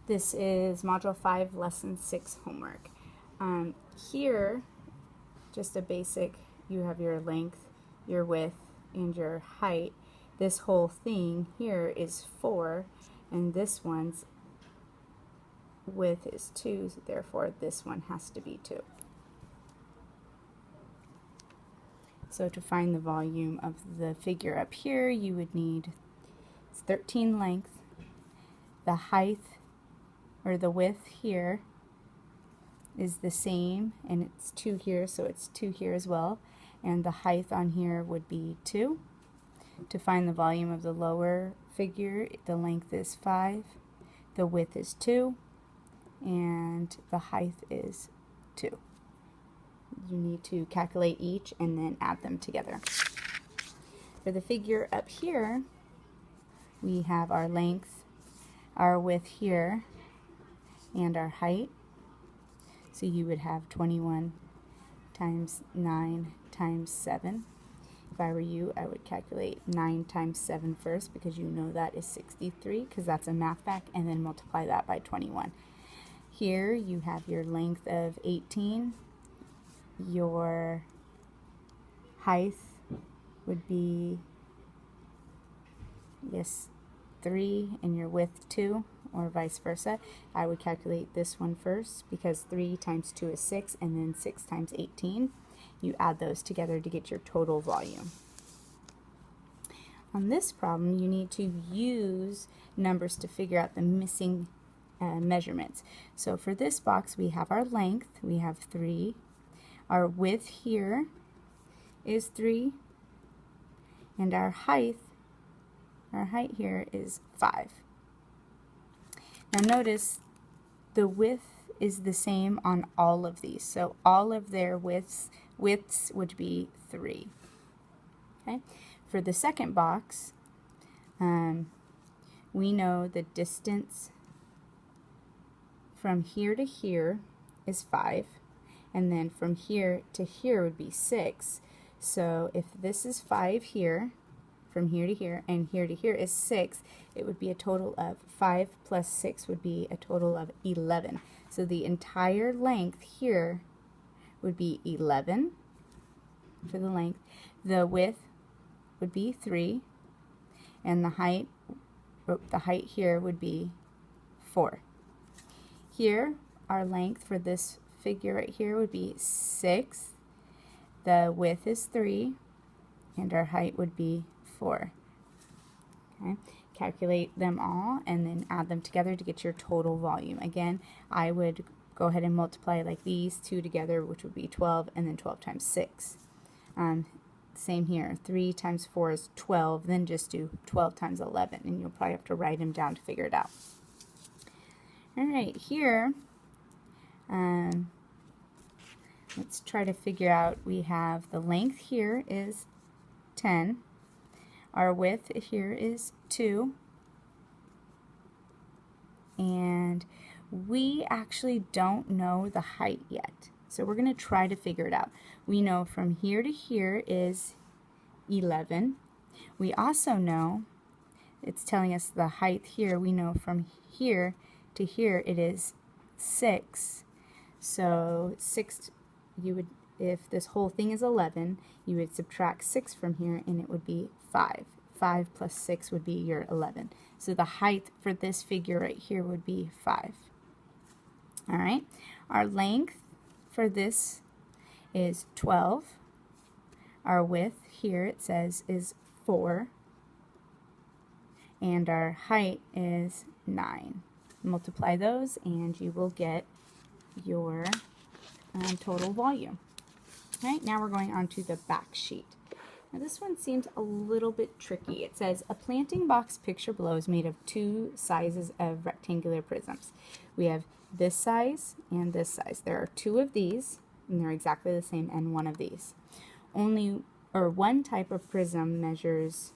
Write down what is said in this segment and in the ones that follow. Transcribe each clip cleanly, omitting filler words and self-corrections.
This is Module 5, Lesson 6 homework. Here, just a basic, you have your length, your width, and your height. This whole thing here is 4, and this one's width is 2, so therefore this one has to be 2. So to find the volume of the figure up here, you would need 13 length, the height or the width here is the same, and it's 2 here, so it's 2 here as well, and the height on here would be 2. To find the volume of the lower figure, the length is 5, the width is 2, and the height is 2. You need to calculate each and then add them together. For the figure up here, we have our length, our width here, and our height. So you would have 21 times 9 times 7. If I were you, I would calculate 9 times 7 first, because you know that is 63, because that's a math fact, and then multiply that by 21. Here you have your length of 18. Your height would be, yes, 3, and your width 2, or vice versa. I would calculate this one first, because 3 times 2 is 6, and then 6 times 18. You add those together to get your total volume. On this problem, you need to use numbers to figure out the missing measurements. So for this box, we have our length, we have 3. Our width here is 3, and our height here is 5. Now notice the width is the same on all of these, so all of their widths would be 3. Okay. For the second box, we know the distance from here to here is 5, and then from here to here would be 6. So if this is 5 here, from here to here, and here to here is 6, it would be a total of 5 plus 6 would be a total of 11. So the entire length here would be 11 for the length. The width would be 3, and the height here would be 4. Here, our length for this figure right here would be 6. The width is 3, and our height would be 4. Okay. Calculate them all and then add them together to get your total volume. Again, I would go ahead and multiply like these two together, which would be 12, and then 12 times 6. Same here, 3 times 4 is 12, then just do 12 times 11, and you'll probably have to write them down to figure it out. Alright, here, let's try to figure out, we have the length here is 10, our width here is 2, and we actually don't know the height yet. So we're going to try to figure it out. We know from here to here is 11. We also know, it's telling us the height here, we know from here to here it is 6. So 6, you would, if this whole thing is 11, you would subtract 6 from here, and it would be 5. 5 plus 6 would be your 11. So the height for this figure right here would be 5. Alright, our length for this is 12. Our width here, it says, is 4. And our height is 9. Multiply those and you will get your total volume. Alright, now we're going on to the back sheet. Now this one seems a little bit tricky. It says a planting box picture below is made of 2 sizes of rectangular prisms. We have this size and this size. There are 2 of these, and they're exactly the same, and 1 of these. One type of prism measures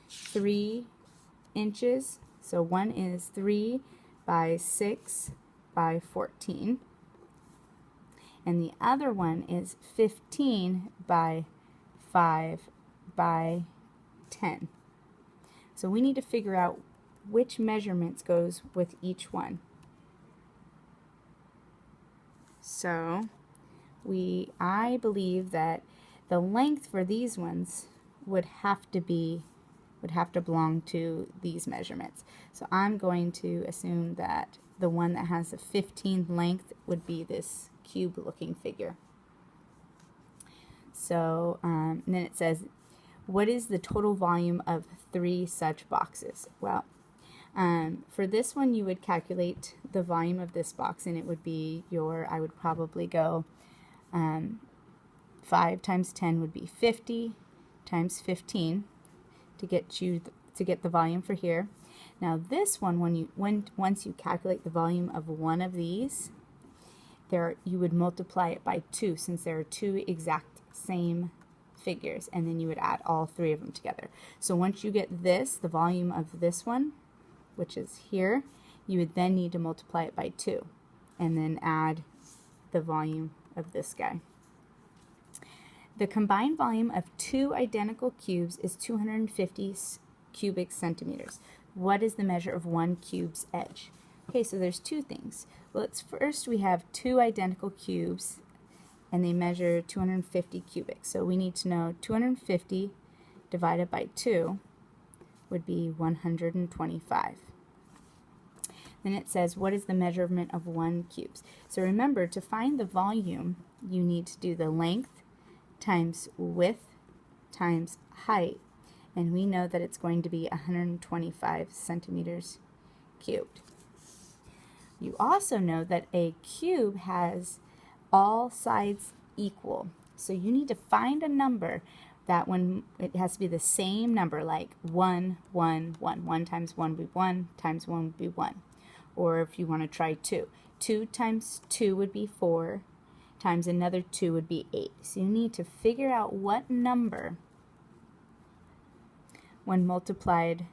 3 inches. So one is 3 by 6 by 14. And the other one is 15 by 5 by 10. So we need to figure out which measurements goes with each one. So I believe that the length for these ones would have to belong to these measurements. So I'm going to assume that the one that has the 15 length would be this cube looking figure. So and then it says, what is the total volume of 3 such boxes? Well, for this one you would calculate the volume of this box, and it would be I would probably go 5 times 10 would be 50 times 15 to get the volume for here. Now this one, once you calculate the volume of one of these, you would multiply it by 2, since there are 2 exact same figures, and then you would add all 3 of them together. So once you get the volume of this one, which is here, you would then need to multiply it by 2 and then add the volume of this guy. The combined volume of 2 identical cubes is 250 cubic centimeters. What is the measure of one cube's edge? Okay, so there's 2 things. Well, first we have 2 identical cubes, and they measure 250 cubic. So we need to know 250 divided by 2 would be 125. Then it says, what is the measurement of 1 cube? So remember, to find the volume, you need to do the length times width times height, and we know that it's going to be 125 centimeters cubed. You also know that a cube has all sides equal, so you need to find a number that when it has to be the same number, like 1, 1, 1. 1 times 1 would be 1, times 1 would be 1. Or if you want to try 2. 2 times 2 would be 4, times another 2 would be 8. So you need to figure out what number, when multiplied,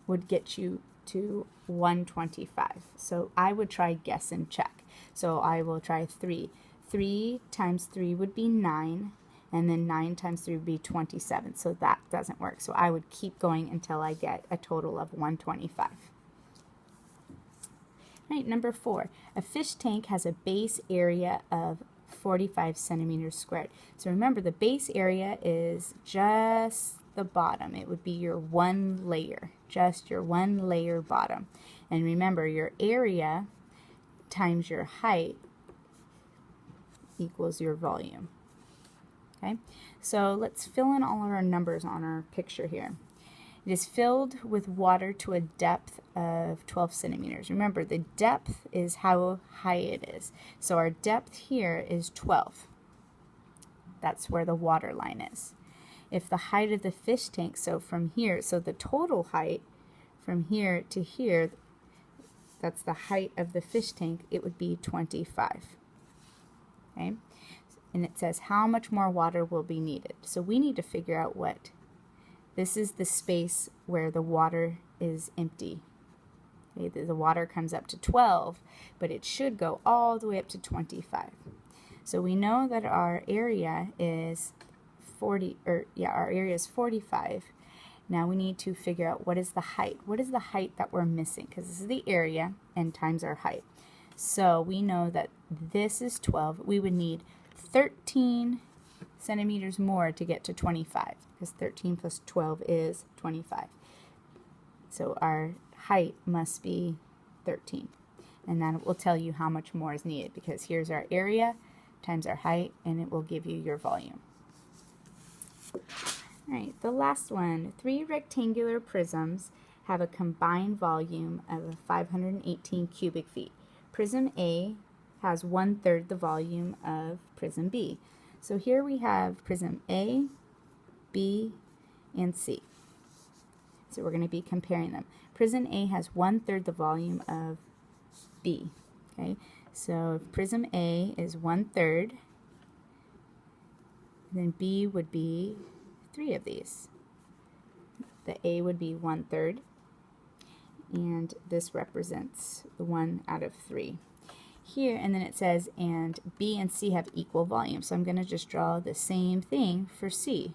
would get you to 125. So I would try guess and check. So I will try 3. 3 times 3 would be 9, and then 9 times 3 would be 27. So that doesn't work. So I would keep going until I get a total of 125. Right, number 4. A fish tank has a base area of 45 centimeters squared. So remember, the base area is just the bottom. It would be your one layer, just your one layer bottom. And remember, your area times your height equals your volume. Okay, so let's fill in all of our numbers on our picture here. It is filled with water to a depth of 12 centimeters. Remember, the depth is how high it is. So our depth here is 12. That's where the water line is. If the height of the fish tank, so from here, so the total height from here to here, that's the height of the fish tank, it would be 25. Okay? And it says how much more water will be needed. So we need to figure out what. This is the space where the water is empty. Okay, the water comes up to 12, but it should go all the way up to 25. So we know that our area is 45. Now we need to figure out what is the height. What is the height that we're missing? Because this is the area and times our height. So we know that this is 12. We would need 13 centimeters more to get to 25, because 13 plus 12 is 25. So our height must be 13. And that will tell you how much more is needed, because here's our area times our height, and it will give you your volume. All right, the last one. 3 rectangular prisms have a combined volume of 518 cubic feet. Prism A has 1/3 the volume of prism B. So here we have prism A, B, and C. So we're going to be comparing them. Prism A has 1/3 the volume of B. Okay, so if prism A is 1/3, then B would be 3 of these. The A would be 1/3, and this represents the 1 out of 3. Here, and then it says, and B and C have equal volume. So I'm going to just draw the same thing for C.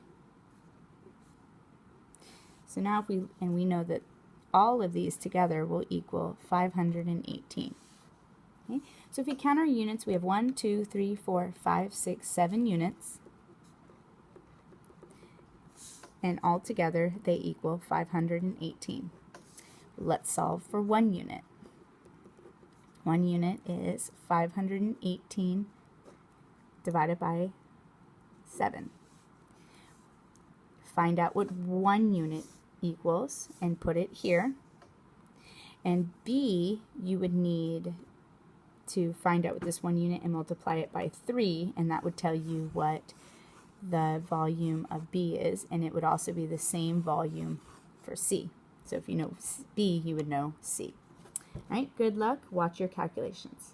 So now we know that all of these together will equal 518. Okay? So if we count our units, we have 1, 2, 3, 4, 5, 6, 7 units. And all together they equal 518. Let's solve for 1 unit. 1 unit is 518 divided by 7. Find out what 1 unit equals and put it here. And B, you would need to find out what this 1 unit and multiply it by 3, and that would tell you what the volume of B is, and it would also be the same volume for C. So if you know B, you would know C. All right, good luck. Watch your calculations.